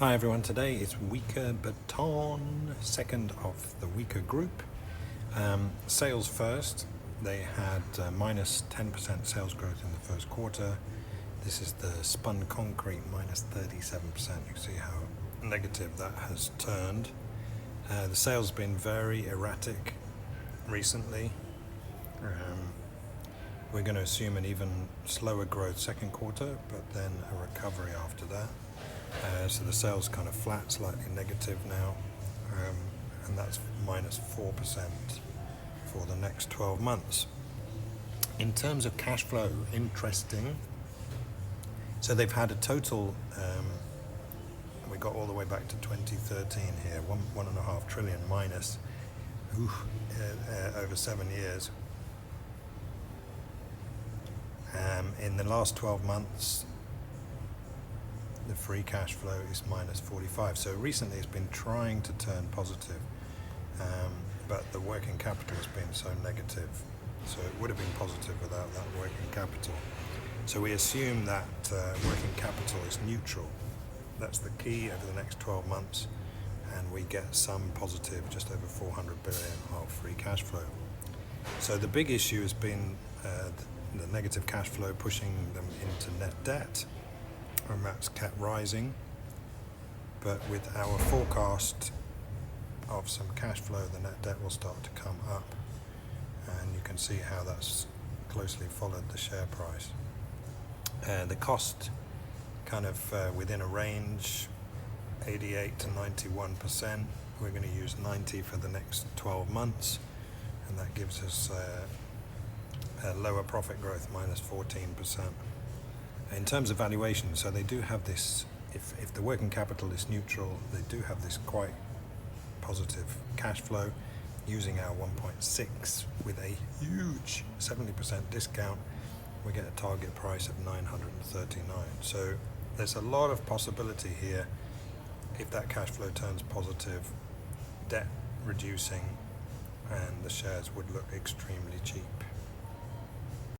Hi everyone, today it's Wton, second of the weaker group. Sales first, they had minus 10% sales growth in the first quarter. This is the spun concrete, minus 37%. You can see how negative that has turned. The sales have been very erratic recently. We're going to assume an even slower growth second quarter, but then a recovery after that. So the sales kind of flat, slightly negative now, and that's minus 4% for the next 12 months. In terms of cash flow, interesting. So they've had a total, we got all the way back to 2013 here, 1.5 trillion minus over 7 years. In the last 12 months, the free cash flow is minus 45. So recently it's been trying to turn positive, but the working capital has been so negative. So it would have been positive without that working capital. So we assume that working capital is neutral. That's the key over the next 12 months, and we get some positive, just over 400 billion of free cash flow. So the big issue has been the negative cash flow pushing them into net debt, and that's kept rising. But with our forecast of some cash flow, the net debt will start to come up, and you can see how that's closely followed the share price. The cost kind of within a range, 88 to 91%. We're going to use 90 for the next 12 months, and that gives us a lower profit growth, minus 14%. In terms of valuation, so they do have this, if the working capital is neutral, they do have this quite positive cash flow. Using our 1.6 with a huge 70% discount, we get a target price of 939. So there's a lot of possibility here. If that cash flow turns positive, debt reducing, and the shares would look extremely cheap.